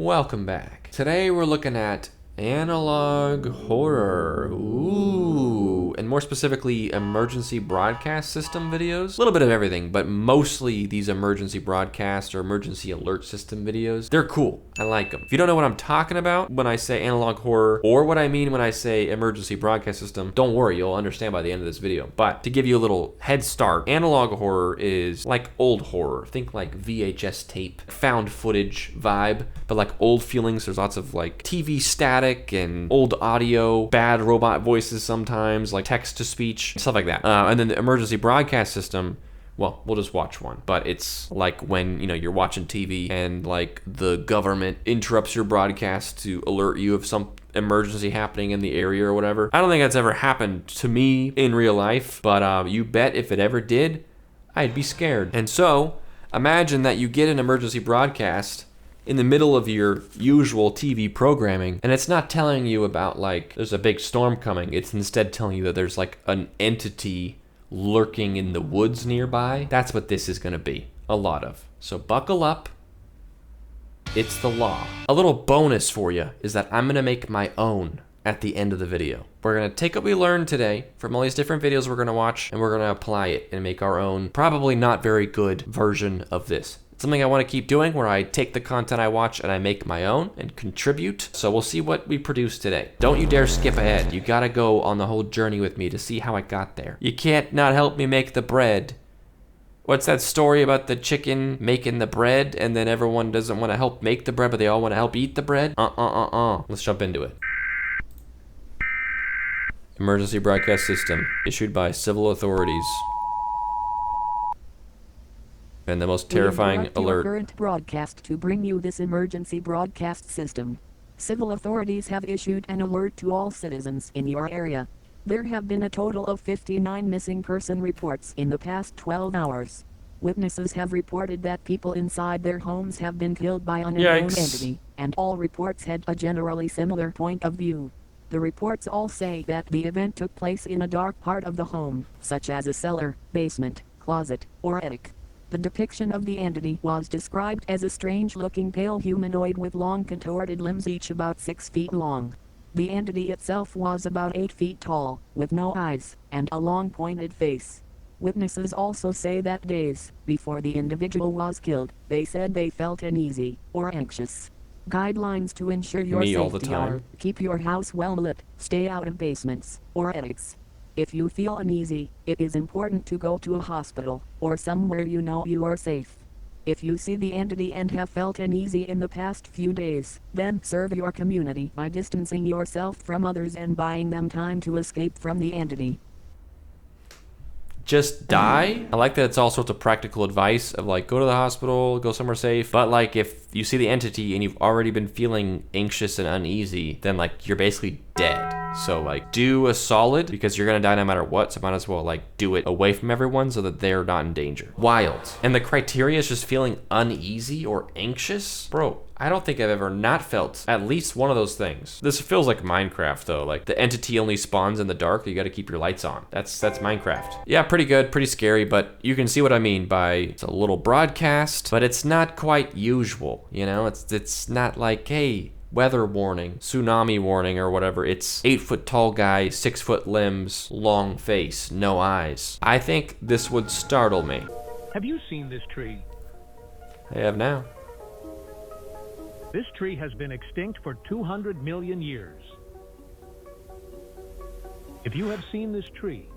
Welcome back. Today we're looking at analog horror. Ooh, and more specifically, emergency broadcast system videos. A little bit of everything, but mostly these emergency broadcast or emergency alert system videos. They're cool. I like them. If you don't know what I'm talking about when I say analog horror or what I mean when I say emergency broadcast system, don't worry, you'll understand by the end of this video. But to give you a little head start, analog horror is like old horror. Think like VHS tape, found footage vibe, but like old feelings. There's lots of like TV static and old audio, bad robot voices sometimes, like text-to-speech, stuff like that. And then the emergency broadcast system, well, we'll just watch one. But it's like when, you're watching TV and like the government interrupts your broadcast to alert you of some emergency happening in the area or whatever. I don't think that's ever happened to me in real life, but you bet if it ever did, I'd be scared. And so, imagine that you get an emergency broadcast in the middle of your usual TV programming, and it's not telling you about like there's a big storm coming. It's instead telling you that there's like an entity lurking in the woods nearby. That's what this is gonna be, a lot of. So buckle up, it's the law. A little bonus for you is that I'm gonna make my own at the end of the video. We're gonna take what we learned today from all these different videos we're gonna watch, and we're gonna apply it and make our own, probably not very good version of this. Something I want to keep doing, where I take the content I watch and I make my own and contribute. So we'll see what we produce today. Don't you dare skip ahead. You gotta go on the whole journey with me to see how I got there. You can't not help me make the bread. What's that story about the chicken making the bread and then everyone doesn't want to help make the bread, but they all want to help eat the bread? Let's jump into it. Emergency broadcast system issued by civil authorities. And the most terrifying alert. Current broadcast to bring you this emergency broadcast system. Civil authorities have issued an alert to all citizens in your area. There have been a total of 59 missing person reports in the past 12 hours. Witnesses have reported that people inside their homes have been killed by an unknown entity, and all reports had a generally similar point of view. The reports all say that the event took place in a dark part of the home, such as a cellar, basement, closet, or attic. The depiction of the entity was described as a strange-looking pale humanoid with long contorted limbs, each about 6 feet long. The entity itself was about 8 feet tall, with no eyes, and a long pointed face. Witnesses also say that days before the individual was killed, they said they felt uneasy or anxious. Guidelines to ensure your safety are: keep your house well lit, stay out of basements or attics. If you feel uneasy, it is important to go to a hospital or somewhere you know you are safe. If you see the entity and have felt uneasy in the past few days, then serve your community by distancing yourself from others and buying them time to escape from the entity. Just die? I like that it's all sorts of practical advice of like, go to the hospital, go somewhere safe. But like, if you see the entity and you've already been feeling anxious and uneasy, then like, you're basically dead. So like, do a solid, because you're gonna die no matter what, so might as well like do it away from everyone so that they're not in danger. Wild. And the criteria is just feeling uneasy or anxious? Bro, I don't think I've ever not felt at least one of those things. This feels like Minecraft though, like the entity only spawns in the dark, you gotta keep your lights on. That's Minecraft. Yeah, pretty good, pretty scary, but you can see what I mean by it's a little broadcast, but it's not quite usual, It's not like, hey, weather warning, tsunami warning, or whatever. It's 8 foot tall guy, 6 foot limbs, long face, no eyes. I think this would startle me. Have you seen this tree? I have now. This tree has been extinct for 200 million years. If you have seen this tree,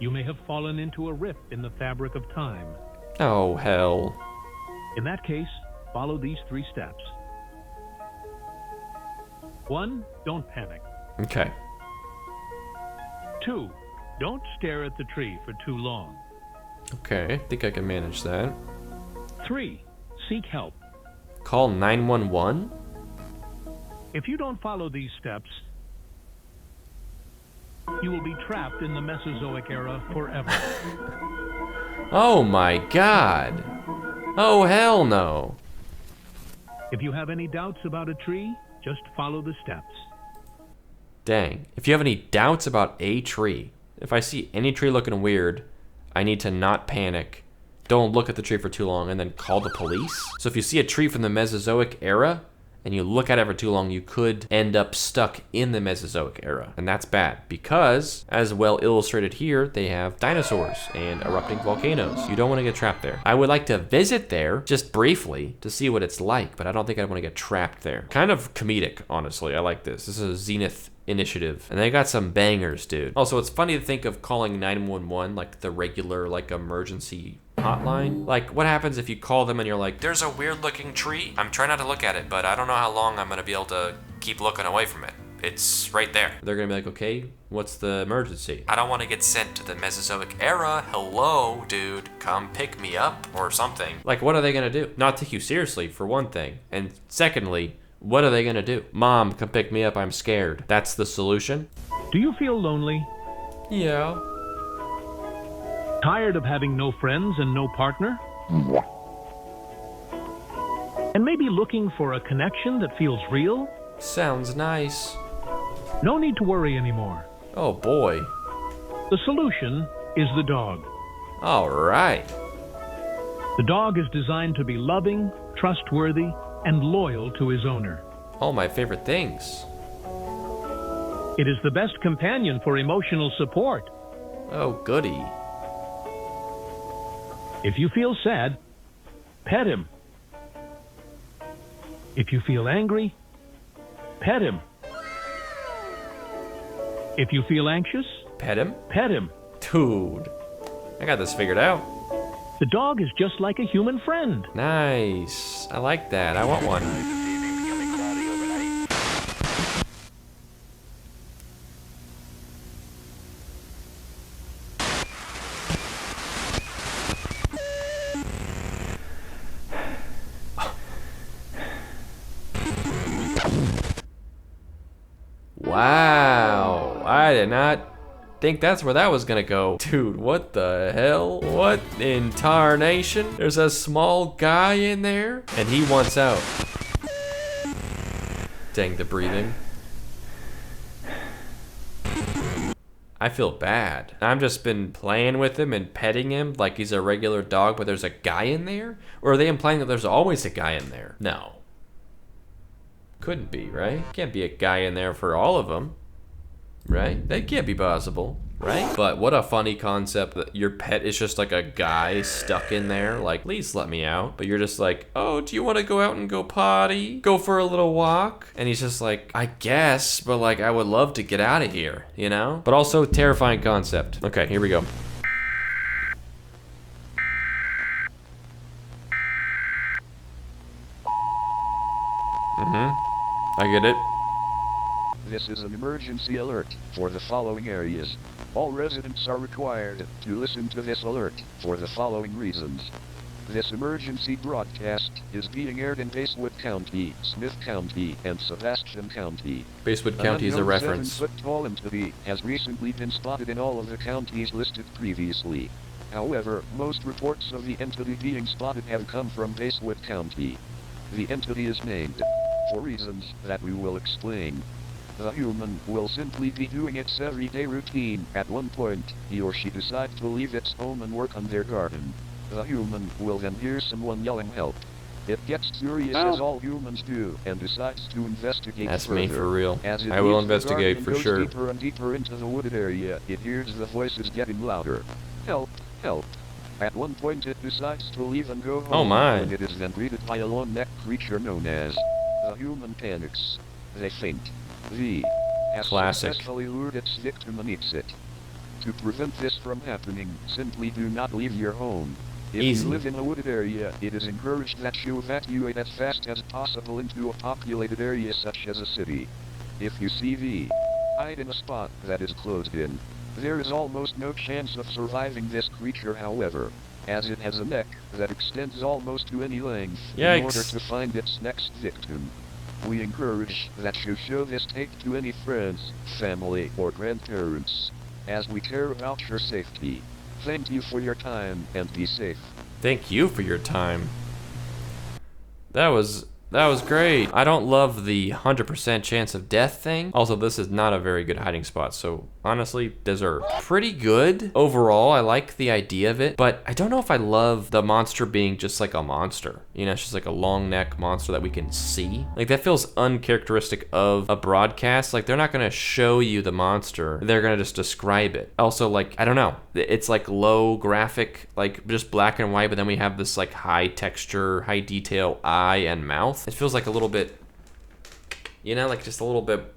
you may have fallen into a rift in the fabric of time. Oh, hell. In that case, follow these 3 steps. 1, don't panic. Okay. 2, don't stare at the tree for too long. Okay, I think I can manage that. 3, seek help. Call 911? If you don't follow these steps, you will be trapped in the Mesozoic Era forever. Oh my God. Oh, hell no. If you have any doubts about a tree, just follow the steps. Dang. If you have any doubts about a tree, if I see any tree looking weird, I need to not panic. Don't look at the tree for too long and then call the police. So if you see a tree from the Mesozoic Era and you look at it for too long, you could end up stuck in the Mesozoic era. And that's bad because, as well illustrated here, they have dinosaurs and erupting volcanoes. You don't want to get trapped there. I would like to visit there just briefly to see what it's like, but I don't think I want to get trapped there. Kind of comedic, honestly. I like this. This is a Zenith initiative, and they got some bangers, dude. Also, it's funny to think of calling 911 like the regular like emergency hotline. Like, what happens if you call them and you're like, there's a weird looking tree, I'm trying not to look at it, but I don't know how long I'm gonna be able to keep looking away from it. It's right there. They're gonna be like, okay, what's the emergency? I don't want to get sent to the Mesozoic era. Hello, dude, come pick me up or something. Like, what are they gonna do? Not take you seriously, for one thing, and secondly, what are they gonna do? Mom, come pick me up, I'm scared. That's the solution? Do you feel lonely? Yeah. Tired of having no friends and no partner? And maybe looking for a connection that feels real? Sounds nice. No need to worry anymore. Oh boy. The solution is the dog. All right. The dog is designed to be loving, trustworthy, and loyal to his owner. All my favorite things. It is the best companion for emotional support. Oh, goody. If you feel sad, pet him. If you feel angry, pet him. If you feel anxious, Pet him? pet him. Dude, I got this figured out. The dog is just like a human friend. Nice. I like that. I want one. Wow. I did not think that's where that was gonna go. Dude, what the hell? What in tarnation? There's a small guy in there and he wants out. Dang, the breathing. I feel bad. I've just been playing with him and petting him like he's a regular dog, but there's a guy in there? Or are they implying that there's always a guy in there? No. Couldn't be, right? Can't be a guy in there for all of them. Right? That can't be possible, right? But what a funny concept that your pet is just like a guy stuck in there, like, please let me out. But you're just like, oh, do you want to go out and go potty? Go for a little walk? And he's just like, I guess, but like, I would love to get out of here, you know? But also terrifying concept. Okay, here we go. I get it. This is an emergency alert for the following areas. All residents are required to listen to this alert for the following reasons. This emergency broadcast is being aired in Bwood County, Smith County, and Sebastian County. Bwood County is a reference. An unknown 7-foot-tall entity has recently been spotted in all of the counties listed previously. However, most reports of the entity being spotted have come from Bwood County. The entity is named for reasons that we will explain. The human will simply be doing its everyday routine. At one point, he or she decides to leave its home and work on their garden. The human will then hear someone yelling help. It gets curious as all humans do and decides to investigate That's further. me for real. As it I will leaves the investigate garden for and goes sure. deeper and deeper into the wooded area, it hears the voices getting louder. Help, help. At one point it decides to leave and go home. Oh my. When it is then greeted by a long-necked creature known as the human panics. They faint. The has Classic. successfully lured its victim and eats it. To prevent this from happening, simply do not leave your home. If Easy. you live in a wooded area, it is encouraged that you evacuate as fast as possible into a populated area such as a city. If you see the hide in a spot that is closed in, there is almost no chance of surviving this creature, however, as it has a neck that extends almost to any length in order Yikes. to find its next victim. We encourage that you show this tape to any friends, family, or grandparents, as we care about your safety. Thank you for your time, and be safe. Thank you for your time. That was great. I don't love the 100% chance of death thing. Also, this is not a very good hiding spot, so honestly deserve. Pretty good overall. I like the idea of it, but I don't know if I love the monster being just like a monster. You know, it's just like a long neck monster that we can see. Like, that feels uncharacteristic of a broadcast. Like, they're not gonna show you the monster. They're gonna just describe it. Also, like, I don't know. It's like low graphic, like just black and white, but then we have this like high texture, high detail eye and mouth. It feels like a little bit, you know, like just a little bit,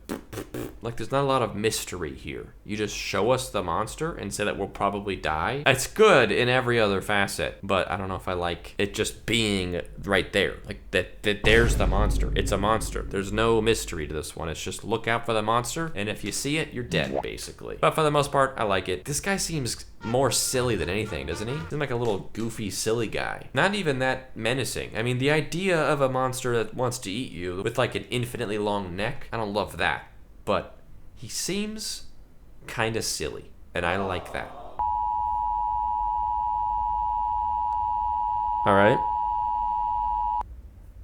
like there's not a lot of mystery here. You just show us the monster and say that we'll probably die. It's good in every other facet, but I don't know if I like it just being right there. Like that there's the monster. It's a monster. There's no mystery to this one. It's just look out for the monster, and if you see it, you're dead, basically. But for the most part, I like it. This guy seems more silly than anything, doesn't he? Seems like a little goofy, silly guy. Not even that menacing. I mean, the idea of a monster that wants to eat you with like an infinitely long neck, I don't love that. But he seems kind of silly, and I like that. All right.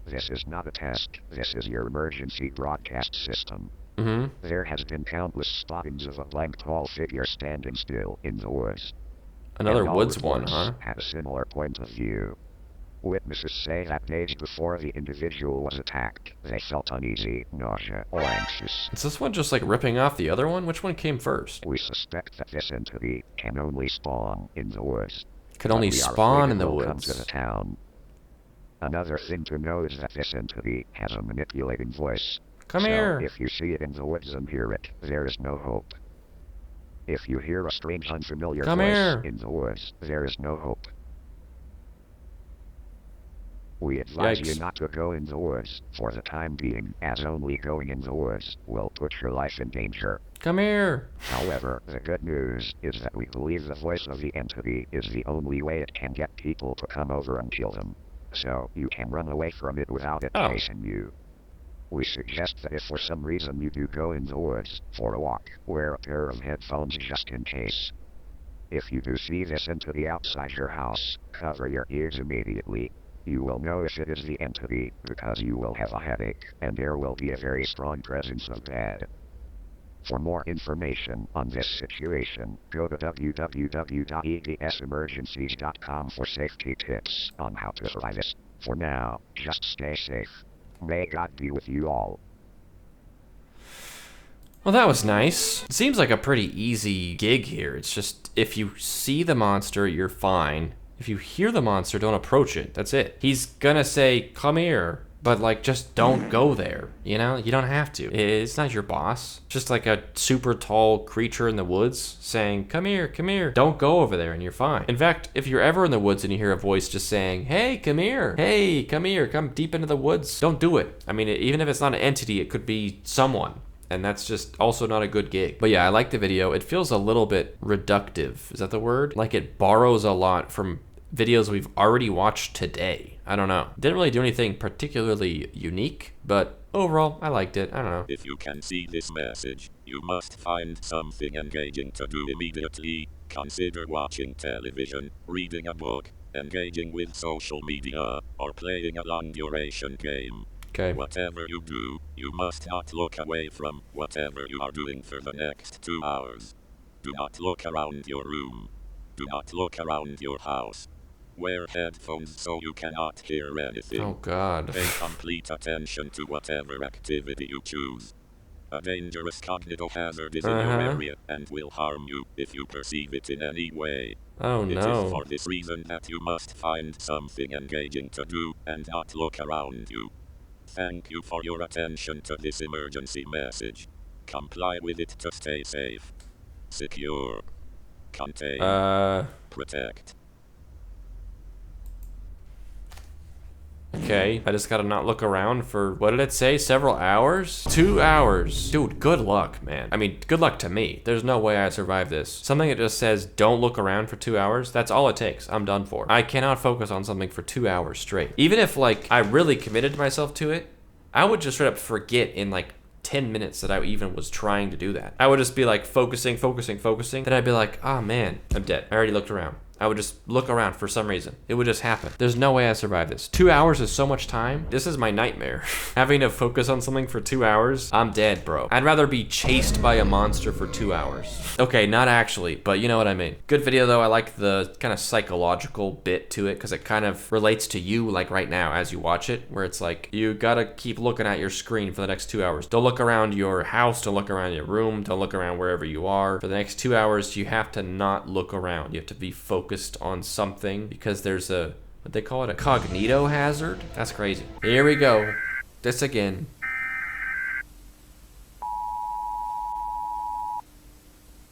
This is not a test. This is your emergency broadcast system. Mm-hmm. There has been countless spottings of a blank tall figure standing still in the woods. Another And all woods one, reports huh? had a similar point of view. Witnesses say that days before the individual was attacked, they felt uneasy, nausea, or anxious. Is this one just like ripping off the other one? Which one came first? We suspect that this entity can only spawn in the woods. Could only But we are spawn afraid in it the will come to the woods. town. Another thing to know is that this entity has a manipulating voice. Come So here. if you see it in the woods and hear it, there is no hope. If you hear a strange, unfamiliar Come voice here. in the woods, there is no hope. We advise Yikes. you not to go in the woods for the time being, as only going in the woods will put your life in danger. Come here. However, the good news is that we believe the voice of the entity is the only way it can get people to come over and kill them. So you can run away from it without it chasing you. We suggest that if for some reason you do go in the woods for a walk, wear a pair of headphones just in case. If you do see this entity outside your house, cover your ears immediately. You will know if it is the entity, because you will have a headache, and there will be a very strong presence of bad. For more information on this situation, go to www.edsemergencies.com for safety tips on how to survive this. For now, just stay safe. May God be with you all. Well, that was nice. It seems like a pretty easy gig here. It's just, if you see the monster, you're fine. If you hear the monster, don't approach it. That's it. He's gonna say, come here. But, like, just don't go there, you know? You don't have to. It's not your boss. Just like a super tall creature in the woods saying, come here, come here. Don't go over there, and you're fine. In fact, if you're ever in the woods and you hear a voice just saying, hey, come here, come deep into the woods, don't do it. I mean, even if it's not an entity, it could be someone. And that's just also not a good gig. But yeah, I like the video. It feels a little bit reductive. Is that the word? Like it borrows a lot from videos we've already watched today. I don't know. Didn't really do anything particularly unique, but overall, I liked it. I don't know. If you can see this message, you must find something engaging to do immediately. Consider watching television, reading a book, engaging with social media, or playing a long-duration game. Okay. Whatever you do, you must not look away from whatever you are doing for the next 2 hours. Do not look around your room. Do not look around your house. Wear headphones so you cannot hear anything. Oh God. Pay complete attention to whatever activity you choose. A dangerous cognitohazard is in your area and will harm you if you perceive it in any way. Oh It is no. for this reason that you must find something engaging to do and not look around you. Thank you for your attention to this emergency message. Comply with it to stay safe. Secure. Contain. Protect. Okay, I just gotta not look around for, what did it say, several hours? 2 hours. Dude, good luck, man. I mean, good luck to me. There's no way I survive this. Something that just says, don't look around for 2 hours, that's all it takes. I'm done for. I cannot focus on something for 2 hours straight. Even if, like, I really committed myself to it, I would just straight up forget in, like, 10 minutes that I even was trying to do that. I would just be, like, focusing. Then I'd be like, oh, man, I'm dead. I already looked around. I would just look around for some reason. It would just happen. There's no way I survive this. 2 hours is so much time. This is my nightmare. Having to focus on something for 2 hours, I'm dead, bro. I'd rather be chased by a monster for 2 hours. Okay, not actually, but you know what I mean. Good video though. I like the kind of psychological bit to it because it kind of relates to you like right now as you watch it, where it's like you gotta keep looking at your screen for the next 2 hours. Don't look around your house, don't look around your room, don't look around wherever you are. For the next 2 hours, you have to not look around. You have to be focused on something because there's a, what they call it, a Cognitohazard? That's crazy. Here we go. This again.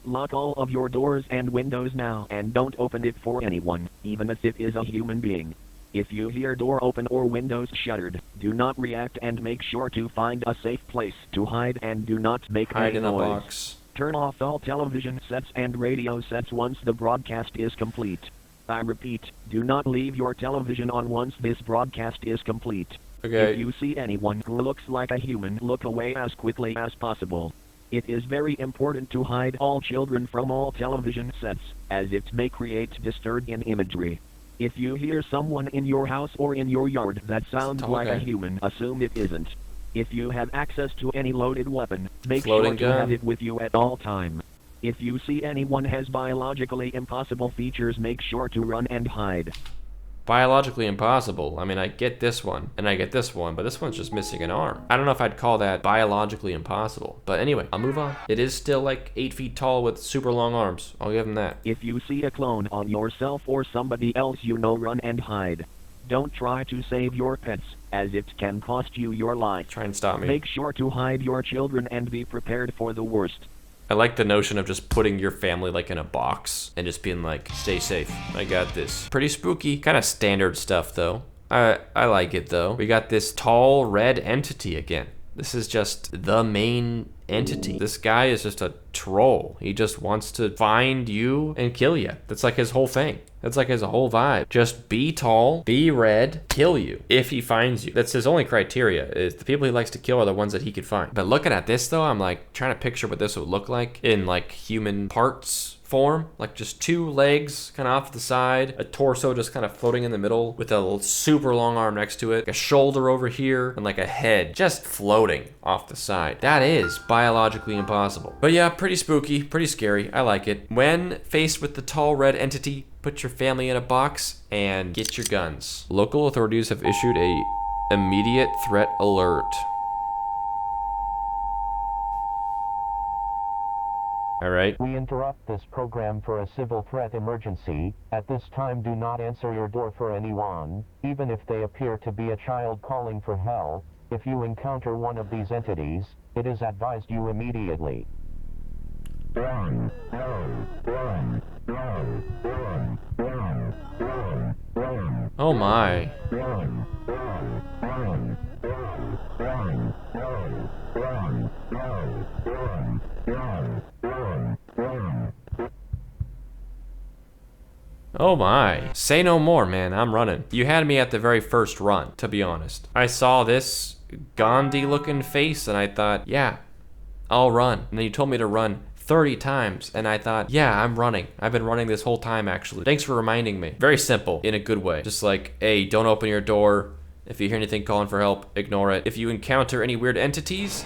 Lock all of your doors and windows now and don't open it for anyone, even if it is a human being. If you hear door open or windows shuttered, do not react and make sure to find a safe place to hide and do not make Hide in a noise. box. Turn off all television sets and radio sets once the broadcast is complete. I repeat, do not leave your television on once this broadcast is complete. Okay. If you see anyone who looks like a human, look away as quickly as possible. It is very important to hide all children from all television sets, as it may create disturbing imagery. If you hear someone in your house or in your yard that sounds like a human, assume it isn't. If you have access to any loaded weapon, make Floating sure to gun. have it with you at all time. If you see anyone has biologically impossible features, make sure to run and hide. Biologically impossible. I mean, I get this one, and I get this one, but this one's just missing an arm. I don't know if I'd call that biologically impossible. But anyway, I'll move on. It is still like 8 feet tall with super long arms. I'll give him that. If you see a clone on yourself or somebody else you know, run and hide. Don't try to save your pets, as it can cost you your life. Try and stop me. Make sure to hide your children and be prepared for the worst. I like the notion of just putting your family like in a box and just being like, stay safe. I got this. Pretty spooky. Kind of standard stuff though. I like it though. We got this tall red entity again. This is just the main entity. This guy is just a troll. He just wants to find you and kill you. That's like his whole thing. That's like his whole vibe. Just be tall, be red, kill you if he finds you. That's his only criteria, is the people he likes to kill are the ones that he could find. But looking at this though, I'm like trying to picture what this would look like in like human parts form, like just 2 legs kind of off to the side, a torso just kind of floating in the middle with a super long arm next to it, a shoulder over here, and like a head just floating off the side. That is biologically impossible. But yeah, pretty spooky, pretty scary. I like it. When faced with the tall red entity, put your family in a box and get your guns. Local authorities have issued a immediate threat alert. All right. We interrupt this program for a civil threat emergency. At this time, do not answer your door for anyone, even if they appear to be a child calling for help. If you encounter one of these entities, it is advised you immediately run, run, run, run, run, run, run, run. Oh my. Run, run, run, run, run, run, run, run, run, run, run, run. Oh my. Say no more, man. I'm running. You had me at the very first run, to be honest. I saw this Gandhi looking face and I thought, yeah, I'll run. And then you told me to run 30 times and I thought, yeah, I'm running. I've been running this whole time actually. Thanks for reminding me. Very simple in a good way. Just like, hey, don't open your door. If you hear anything calling for help, ignore it. If you encounter any weird entities,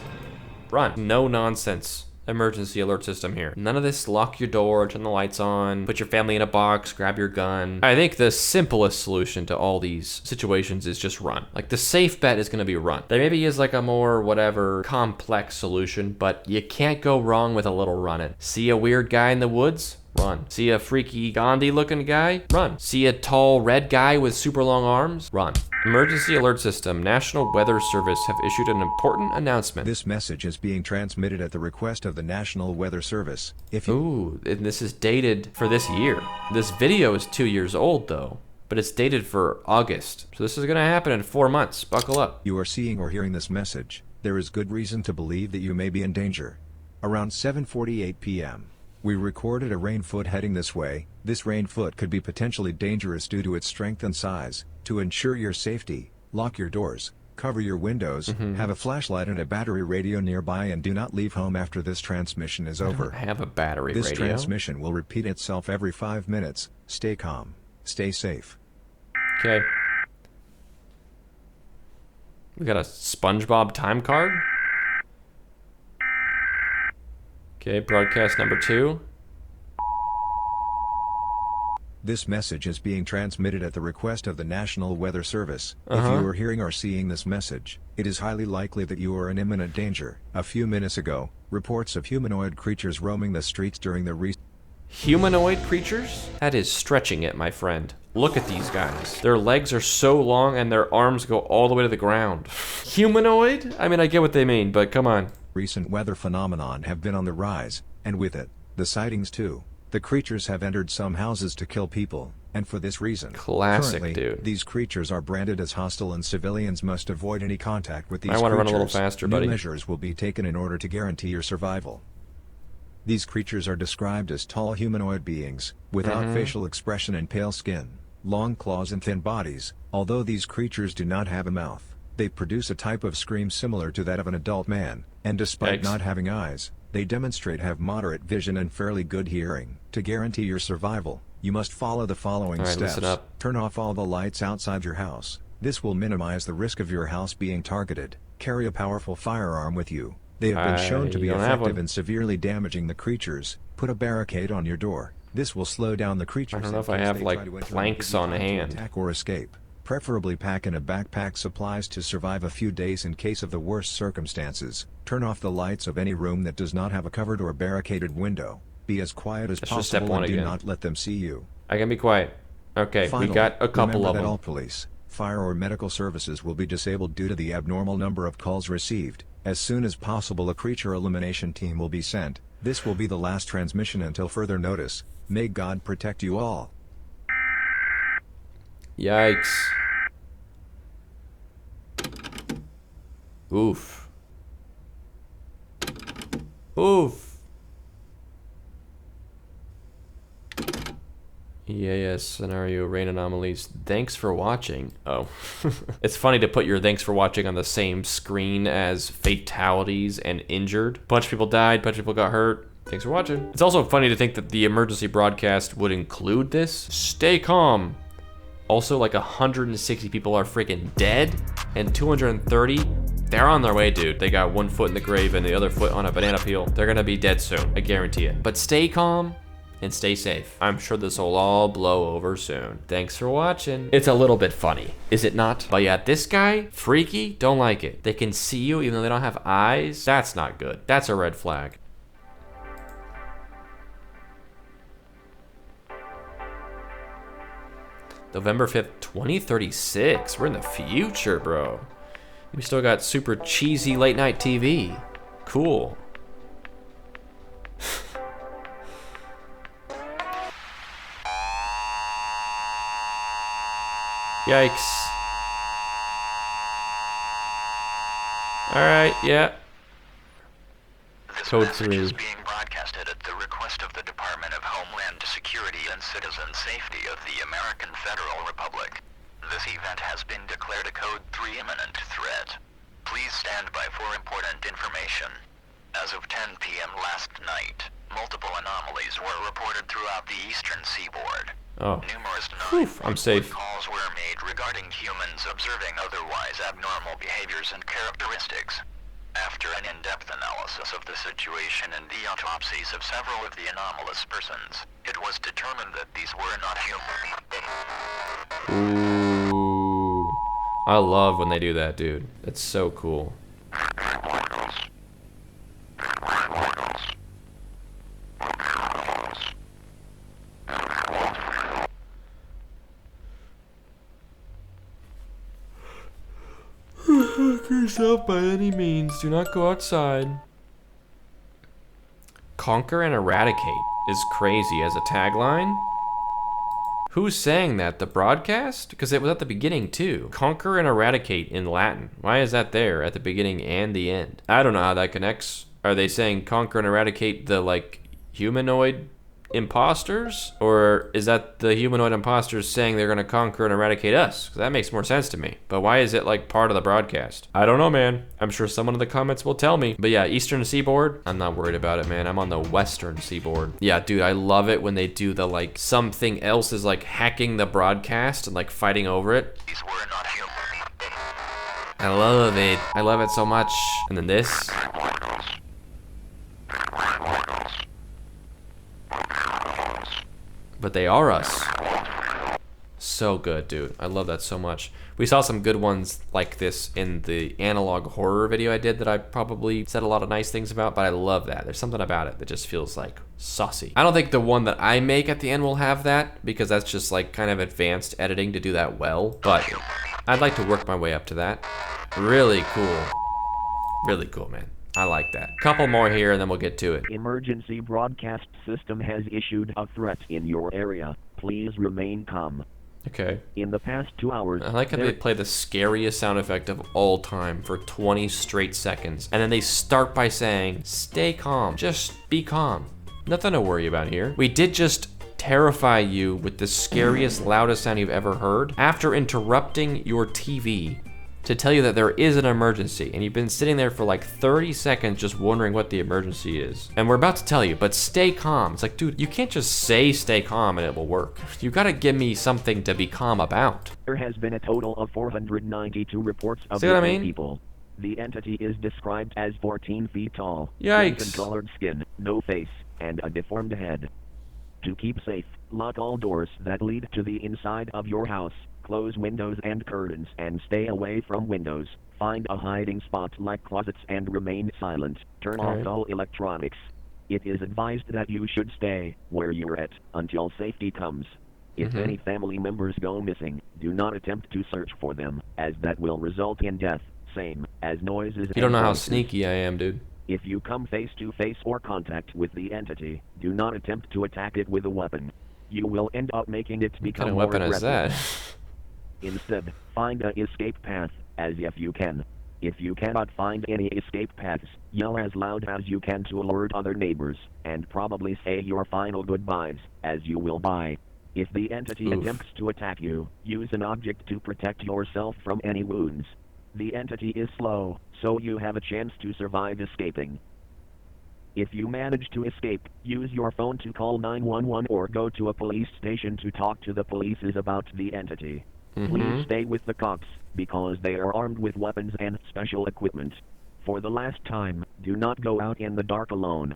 run. No nonsense. Emergency alert system here. None of this lock your door, turn the lights on, put your family in a box, grab your gun. I think the simplest solution to all these situations is just run. Like the safe bet is gonna be run. There maybe is like a more whatever complex solution, but you can't go wrong with a little running. See a weird guy in the woods? Run. See a freaky Gandhi looking guy? Run. See a tall red guy with super long arms? Run. Emergency Alert System, National Weather Service have issued an important announcement. This message is being transmitted at the request of the National Weather Service. If you Ooh, and this is dated for this year. This video is 2 years old though, but it's dated for August. So this is gonna happen in 4 months. Buckle up. you are seeing or hearing this message, there is good reason to believe that you may be in danger. Around 7:48 p.m., we recorded a rainfoot heading this way. This rainfoot could be potentially dangerous due to its strength and size. To ensure your safety, lock your doors, Cover your windows, have a flashlight and a battery radio nearby, and do not leave home after this transmission is over. I have a battery This radio. transmission will repeat itself every 5 minutes. Stay calm. Stay safe. Okay. We got a SpongeBob time card. Okay, broadcast number 2. This message is being transmitted at the request of the National Weather Service. If Uh-huh. you are hearing or seeing this message, it is highly likely that you are in imminent danger. A few minutes ago, reports of humanoid creatures roaming the streets during the Humanoid creatures? That is stretching it, my friend. Look at these guys. Their legs are so long and their arms go all the way to the ground. Humanoid? I mean, I get what they mean, but come on. recent weather phenomenon have been on the rise, and with it, the sightings too. The creatures have entered some houses to kill people, and for this reason, Classic, currently, dude. these creatures are branded as hostile and civilians must avoid any contact with these I creatures. wanna run a little faster, buddy. New measures will be taken in order to guarantee your survival. These creatures are described as tall humanoid beings, without facial expression and pale skin, long claws and thin bodies. Although these creatures do not have a mouth, they produce a type of scream similar to that of an adult man, and despite Yikes. not having eyes, they demonstrate have moderate vision and fairly good hearing. To guarantee your survival, you must follow the following All right, steps. listen up. Turn off all the lights outside your house. This will minimize the risk of your house being targeted. Carry a powerful firearm with you. They have been shown to be don't have effective one. in severely damaging the creatures. Put a barricade on your door. This will slow down the creatures. I don't know in if I case have, they like, try to enter planks and give you on time to hand. attack or escape. Preferably pack in a backpack supplies to survive a few days in case of the worst circumstances. Turn off the lights of any room that does not have a covered or barricaded window. Be as quiet as That's just step possible one and do again. not let them see you. I can be quiet. Okay, Finally, we got a couple remember of that them. all police, fire or medical services will be disabled due to the abnormal number of calls received. As soon as possible a creature elimination team will be sent. This will be the last transmission until further notice. May God protect you all. Yikes. Oof. Oof. EAS scenario rain anomalies. Thanks for watching. Oh. It's funny to put your thanks for watching on the same screen as fatalities and injured. Bunch of people died, bunch of people got hurt. Thanks for watching. It's also funny to think that the emergency broadcast would include this. Stay calm. Also, like 160 people are freaking dead, and 230, they're on their way, dude. They got one foot in the grave and the other foot on a banana peel. They're gonna be dead soon, I guarantee it. But stay calm and stay safe. I'm sure this will all blow over soon. Thanks for watching. It's a little bit funny, is it not? But yeah, this guy, freaky, don't like it. They can see you even though they don't have eyes. That's not good. That's a red flag. November 5th, 2036. We're in the future, bro. We still got super cheesy late night TV. Cool. Yikes. Alright, yeah. This Code message 3. is being broadcasted at the request of the Department of Homeland Security and Citizen Safety of the American Federal Republic. This event has been declared a Code 3 imminent threat. Please stand by for important information. As of 10 p.m. last night, multiple anomalies were reported throughout the eastern seaboard. Oh. Numerous I'm safe. calls were made regarding humans observing otherwise abnormal behaviors and characteristics. After an in-depth analysis of the situation and the autopsies of several of the anomalous persons, it was determined that these were not human. Ooh. I love when they do that, dude. That's so cool. Look yourself by any means. Do not go outside. Conquer and eradicate is crazy as a tagline. Who's saying that? The broadcast? Because it was at the beginning too. Conquer and eradicate in Latin. Why is that there at the beginning and the end? I don't know how that connects. Are they saying conquer and eradicate the, like, humanoid imposters? Or is that the humanoid imposters saying they're gonna conquer and eradicate us? 'Cause that makes more sense to me. But why is it like part of the broadcast? I don't know, man. I'm sure someone in the comments will tell me. But yeah, Eastern Seaboard, I'm not worried about it, man. I'm on the Western Seaboard. Yeah, dude, I love it when they do the like, something else is like hacking the broadcast and like fighting over it. These were not human. I love it. I love it so much. And then this. But they are us. So good, dude. I love that so much. We saw some good ones like this in the analog horror video I did that I probably said a lot of nice things about, but I love that. There's something about it that just feels like saucy. I don't think the one that I make at the end will have that, because that's just like kind of advanced editing to do that well, but I'd like to work my way up to that. Really cool. Really cool, man. I like that. Couple more here and then we'll get to it. Emergency broadcast system has issued a threat in your area. Please remain calm. Okay. In the past 2 hours, I like how they play the scariest sound effect of all time for 20 straight seconds. And then they start by saying, stay calm. Just be calm. Nothing to worry about here. We did just terrify you with the scariest, loudest sound you've ever heard after interrupting your TV to tell you that there is an emergency, and you've been sitting there for like 30 seconds just wondering what the emergency is. And we're about to tell you, but stay calm. It's like, dude, you can't just say stay calm and it will work. You gotta give me something to be calm about. There has been a total of 492 reports of See what I missing mean? people. The entity is described as 14 feet tall, Yikes. colored skin, no face, and a deformed head. To keep safe, lock all doors that lead to the inside of your house. Close windows and curtains and stay away from windows. Find a hiding spot like closets and remain silent. Turn off all electronics. It is advised that you should stay where you're at until safety comes. If any family members go missing, do not attempt to search for them, as that will result in death, same as noises. You don't know how sneaky I am, dude. If you come face to face or contact with the entity, do not attempt to attack it with a weapon. You will end up making it become more What kind of weapon is aggressive. that? Instead, find an escape path, as if you can. If you cannot find any escape paths, yell as loud as you can to alert other neighbors, and probably say your final goodbyes, as you will die. If the entity attempts to attack you, use an object to protect yourself from any wounds. The entity is slow, so you have a chance to survive escaping. If you manage to escape, use your phone to call 911 or go to a police station to talk to the police about the entity. Please stay with the cops, because they are armed with weapons and special equipment. For the last time, do not go out in the dark alone.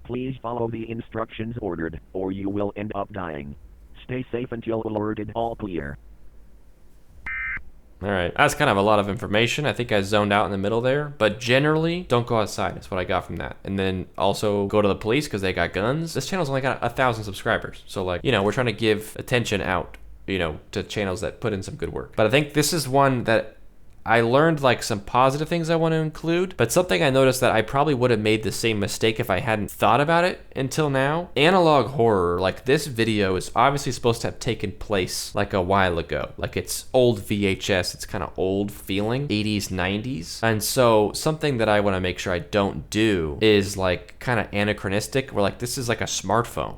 Please follow the instructions ordered, or you will end up dying. Stay safe until alerted. All clear. Alright, that's kind of a lot of information. I think I zoned out in the middle there. But generally, don't go outside. That's what I got from that. And then also go to the police because they got guns. This channel's only got 1,000 subscribers. So like, you know, we're trying to give attention out, you know, to channels that put in some good work. But I think this is one that I learned like some positive things I want to include, but something I noticed that I probably would have made the same mistake if I hadn't thought about it until now. Analog horror, like this video is obviously supposed to have taken place like a while ago. Like it's old VHS, it's kind of old feeling, 80s, 90s. And so something that I want to make sure I don't do is like kind of anachronistic, where like this is like a smartphone.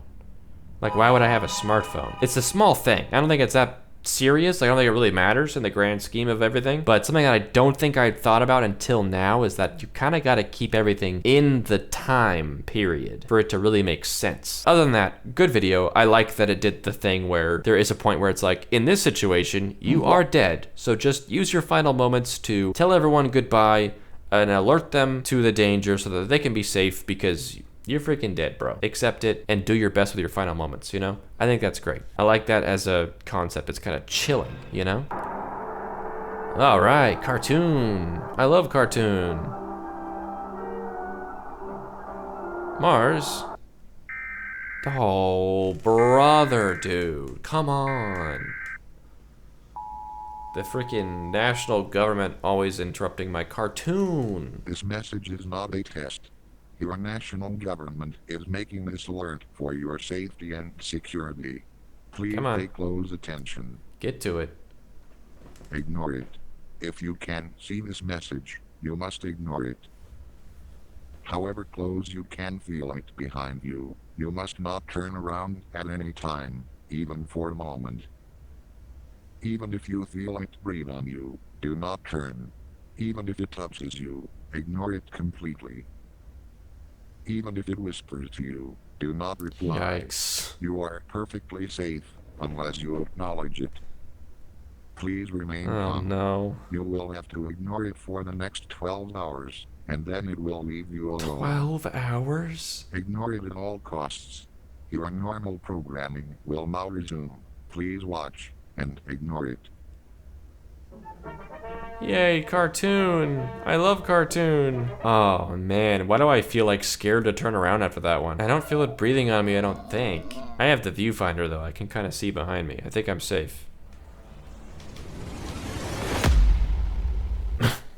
Like why would I have a smartphone? It's a small thing. I don't think it's that serious. I don't think it really matters in the grand scheme of everything, but something that I don't think I'd thought about until now is that you kind of got to keep everything in the time period for it to really make sense. Other than that, good video. I like that it did the thing where there is a point where it's like, in this situation, you are dead, so just use your final moments to tell everyone goodbye and alert them to the danger so that they can be safe, because you're freaking dead, bro. Accept it and do your best with your final moments, you know? I think that's great. I like that as a concept. It's kind of chilling, you know? All right, cartoon. I love cartoon. Mars. Oh, brother, dude. Come on. The freaking national government always interrupting my cartoon. This message is not a test. Your national government is making this alert for your safety and security. Please pay close attention. Get to it. Ignore it. If you can see this message, you must ignore it. However close you can feel it behind you, you must not turn around at any time, even for a moment. Even if you feel it breathe on you, do not turn. Even if it touches you, ignore it completely. Even if it whispers to you, do not reply. Yikes. You are perfectly safe, unless you acknowledge it. Please remain calm. No. You will have to ignore it for the next 12 hours, and then it will leave you alone. 12 hours? Ignore it at all costs. Your normal programming will now resume. Please watch and ignore it. Yay, cartoon. I love cartoon. Oh man, why do I feel like scared to turn around after that one? I don't feel it breathing on me, I don't think. I have the viewfinder though, I can kind of see behind me. I think I'm safe.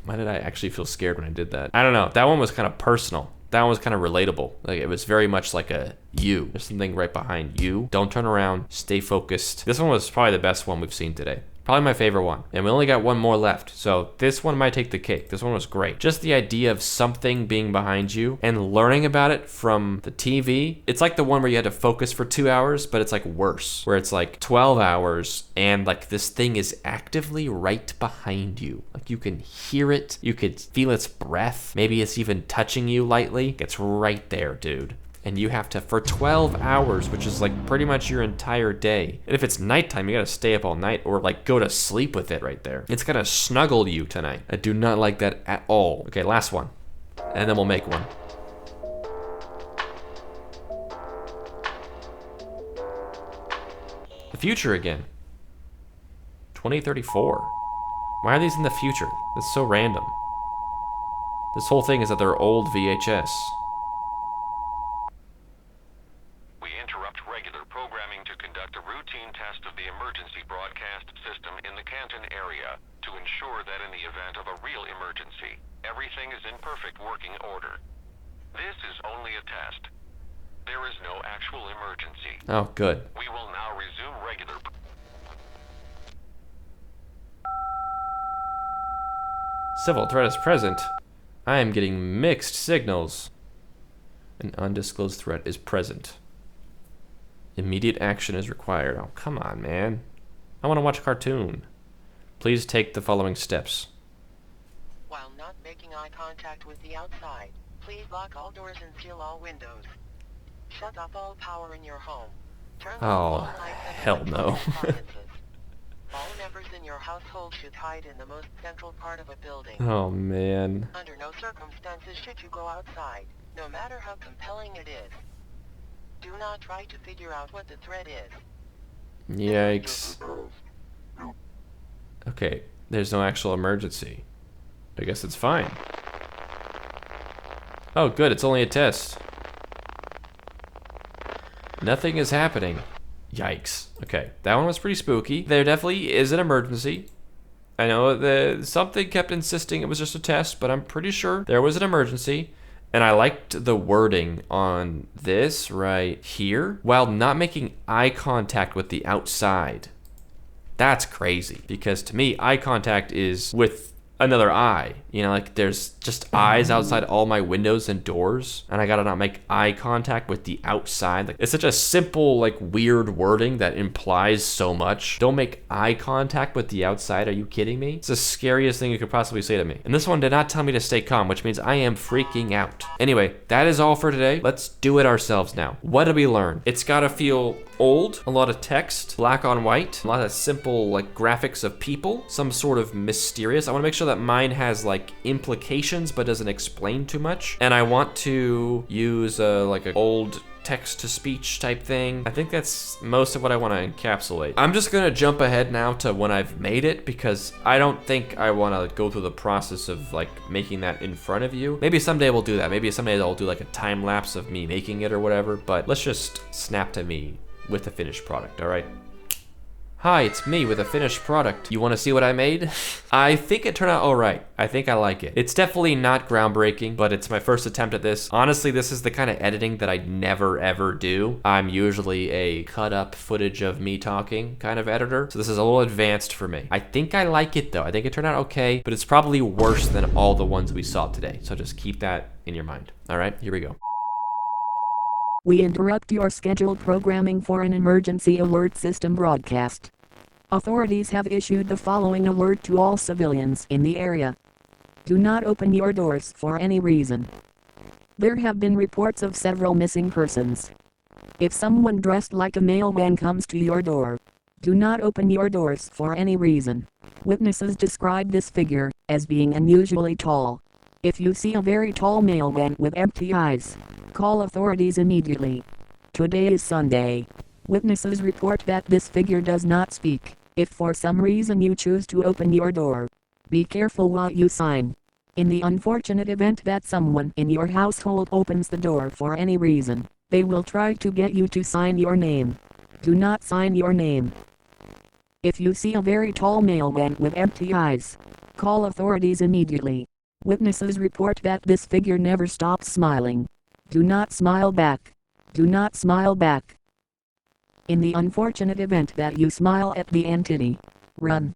Why did I actually feel scared when I did that? I don't know, that one was kind of personal. That one was kind of relatable. Like, it was very much like a you. There's something right behind you. Don't turn around, stay focused. This one was probably the best one we've seen today. Probably my favorite one. And we only got one more left. So this one might take the cake. This one was great. Just the idea of something being behind you and learning about it from the TV. It's like the one where you had to focus for 2 hours, but it's like worse. Where it's like 12 hours and like this thing is actively right behind you. Like you can hear it. You could feel its breath. Maybe it's even touching you lightly. It's right there, dude. And you have to, for 12 hours, which is like pretty much your entire day. And if it's nighttime, you gotta stay up all night or like go to sleep with it right there. It's gonna snuggle you tonight. I do not like that at all. Okay, last one. And then we'll make one. The future again. 2034. Why are these in the future? That's so random. This whole thing is that they're old VHS. test of the emergency broadcast system in the Canton area to ensure that in the event of a real emergency, everything is in perfect working order. This is only a test. There is no actual emergency. Oh, good. We will now resume regular... Civil threat is present. I am getting mixed signals. An undisclosed threat is present. Immediate action is required. Oh, come on, man. I want to watch a cartoon. Please take the following steps. While not making eye contact with the outside, please lock all doors and seal all windows. Shut off all power in your home. Turn off all lights and hell no. All members in your household should hide in the most central part of a building. Oh, man. Under no circumstances should you go outside, no matter how compelling it is. Do not try to figure out what the threat is. Yikes. Okay, there's no actual emergency. I guess it's fine. Oh, good, it's only a test. Nothing is happening. Yikes. Okay, that one was pretty spooky. There definitely is an emergency. I know something kept insisting it was just a test, but I'm pretty sure there was an emergency. And I liked the wording on this right here, while not making eye contact with the outside. That's crazy, because to me, eye contact is with another eye. You know, like there's just eyes outside all my windows and doors, and I gotta not make eye contact with the outside. Like, it's such a simple, like, weird wording that implies so much. Don't make eye contact with the outside. Are you kidding me? It's the scariest thing you could possibly say to me. And this one did not tell me to stay calm, which means I am freaking out. Anyway, that is all for today. Let's do it ourselves now. What did we learn? It's gotta feel old, a lot of text, black on white, a lot of simple, like, graphics of people, some sort of mysterious. I wanna make sure that mine has, like, implications but doesn't explain too much. And I want to use like an old text-to-speech type thing. I think that's most of what I want to encapsulate. I'm just gonna jump ahead now to when I've made it, because I don't think I want to go through the process of like making that in front of you. Maybe someday we'll do that. Maybe someday I'll do like a time lapse of me making it or whatever, but let's just snap to me with the finished product, all right? Hi, it's me with a finished product. You want to see what I made? I think it turned out all right. I think I like it. It's definitely not groundbreaking, but it's my first attempt at this. Honestly, this is the kind of editing that I never ever do. I'm usually a cut up footage of me talking kind of editor, so this is a little advanced for me. I think I like it though. I think it turned out okay, but it's probably worse than all the ones we saw today. So just keep that in your mind. All right, here we go. We interrupt your scheduled programming for an emergency alert system broadcast. Authorities have issued the following alert to all civilians in the area. Do not open your doors for any reason. There have been reports of several missing persons. If someone dressed like a mailman comes to your door, do not open your doors for any reason. Witnesses describe this figure as being unusually tall. If you see a very tall mailman with empty eyes, call authorities immediately. Today is Sunday. Witnesses report that this figure does not speak. If for some reason you choose to open your door, be careful what you sign. In the unfortunate event that someone in your household opens the door for any reason, they will try to get you to sign your name. Do not sign your name. If you see a very tall mailman with empty eyes, call authorities immediately. Witnesses report that this figure never stops smiling. Do not smile back. Do not smile back. In the unfortunate event that you smile at the entity, run.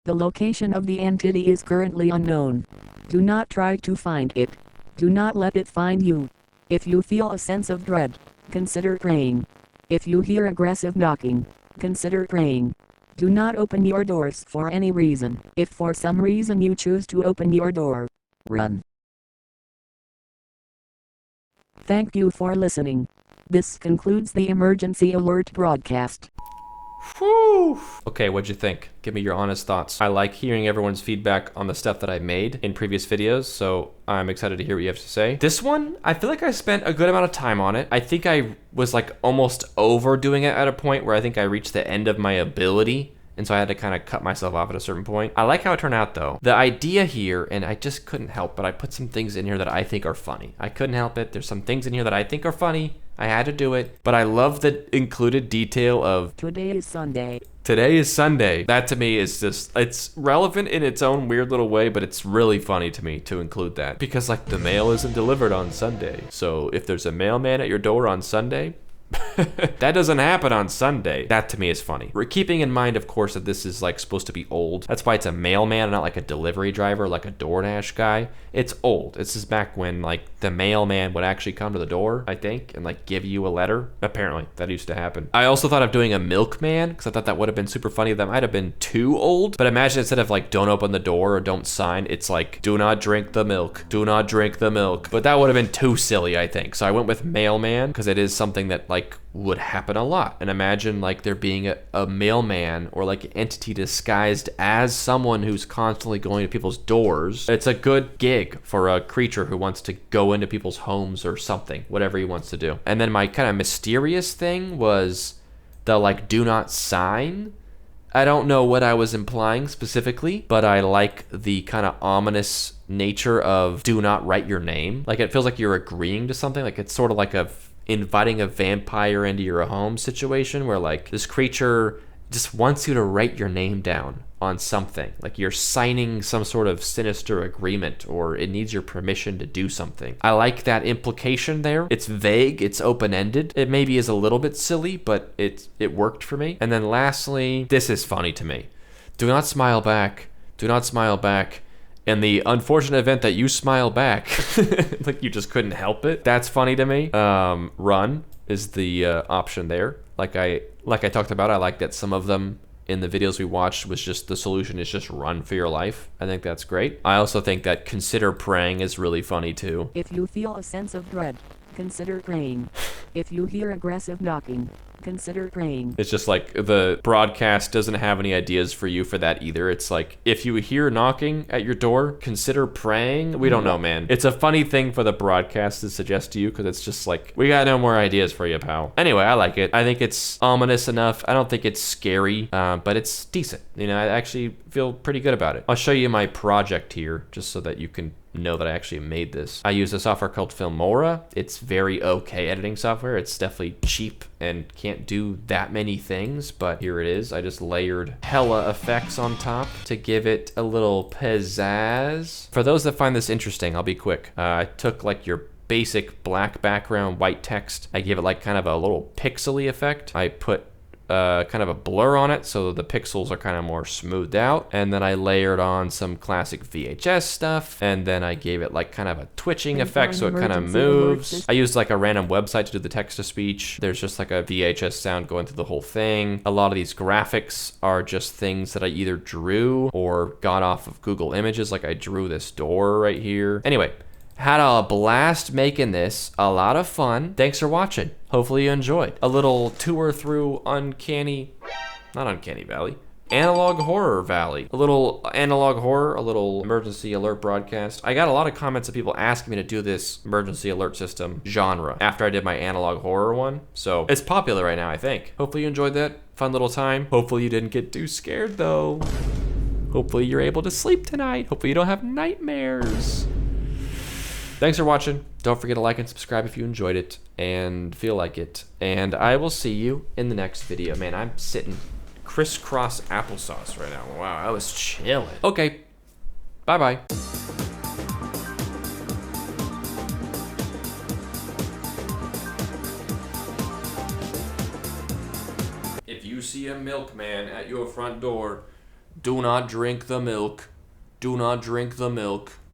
The location of the entity is currently unknown. Do not try to find it. Do not let it find you. If you feel a sense of dread, consider praying. If you hear aggressive knocking, consider praying. Do not open your doors for any reason. If for some reason you choose to open your door, run. Thank you for listening. This concludes the emergency alert broadcast. Whew. Okay, what'd you think? Give me your honest thoughts. I like hearing everyone's feedback on the stuff that I made in previous videos, so I'm excited to hear what you have to say. This one, I feel like I spent a good amount of time on it. I think I was like almost overdoing it at a point where I think I reached the end of my ability, and so I had to kind of cut myself off at a certain point. I like how it turned out though. The idea here, and I just couldn't help, but I put some things in here that I think are funny. I couldn't help it. There's some things in here that I think are funny. I had to do it, but I love the included detail of Today is Sunday. Today is Sunday. That to me is just, it's relevant in its own weird little way, but it's really funny to me to include that. Because like the mail isn't delivered on Sunday. So if there's a mailman at your door on Sunday, that doesn't happen on Sunday. That to me is funny. We're keeping in mind, of course, that this is like supposed to be old. That's why it's a mailman, not like a delivery driver, like a DoorDash guy. It's old. This is back when like the mailman would actually come to the door, I think, and like give you a letter. Apparently, that used to happen. I also thought of doing a milkman because I thought that would have been super funny. That might have been too old. But imagine instead of like don't open the door or don't sign, it's like do not drink the milk. Do not drink the milk. But that would have been too silly, I think. So I went with mailman because it is something that like would happen a lot. And imagine like there being a mailman or like an entity disguised as someone who's constantly going to people's doors. It's a good gig for a creature who wants to go into people's homes or something, whatever he wants to do. And then my kind of mysterious thing was the like do not sign. I don't know what I was implying specifically, but I like the kind of ominous nature of do not write your name. Like it feels like you're agreeing to something. Like it's sort of like inviting a vampire into your home situation where like this creature just wants you to write your name down on something. Like you're signing some sort of sinister agreement or it needs your permission to do something. I like that implication there. It's vague, it's open-ended. It maybe is a little bit silly, but it worked for me. And then lastly, this is funny to me. Do not smile back. Do not smile back. In the unfortunate event that you smile back, like you just couldn't help it. That's funny to me. Run is the option there. Like I talked about, I like that some of them in the videos we watched was just the solution is just run for your life. I think that's great. I also think that consider praying is really funny too. If you feel a sense of dread, consider praying. If you hear aggressive knocking, consider praying. It's just like the broadcast doesn't have any ideas for you for that either. It's like, if you hear knocking at your door, consider praying. We don't know, man. It's a funny thing for the broadcast to suggest to you because it's just like, we got no more ideas for you, pal. Anyway, I like it. I think it's ominous enough. I don't think it's scary, but it's decent. You know, I actually feel pretty good about it. I'll show you my project here just so that you can know that I actually made this. I use a software called Filmora. It's very okay editing software. It's definitely cheap and can't do that many things, but here it is. I just layered hella effects on top to give it a little pizzazz. For those that find this interesting, I'll be quick. I took like your basic black background, white text. I gave it like kind of a little pixely effect. I put kind of a blur on it so the pixels are kind of more smoothed out, and then I layered on some classic VHS stuff, and then I gave it like kind of a twitching effect so it kind of moves. I used like a random website to do the text-to-speech. There's just like a VHS sound going through the whole thing. A lot of these graphics are just things that I either drew or got off of Google Images, like I drew this door right here. Anyway, had a blast making this, a lot of fun. Thanks for watching. Hopefully you enjoyed. A little tour through not Uncanny Valley, Analog Horror Valley. A little analog horror, a little emergency alert broadcast. I got a lot of comments of people asking me to do this emergency alert system genre after I did my analog horror one. So it's popular right now, I think. Hopefully you enjoyed that. Fun little time. Hopefully you didn't get too scared though. Hopefully you're able to sleep tonight. Hopefully you don't have nightmares. Thanks for watching. Don't forget to like and subscribe if you enjoyed it and feel like it. And I will see you in the next video. Man, I'm sitting crisscross applesauce right now. Wow, I was chilling. Okay, bye-bye. If you see a milkman at your front door, do not drink the milk. Do not drink the milk.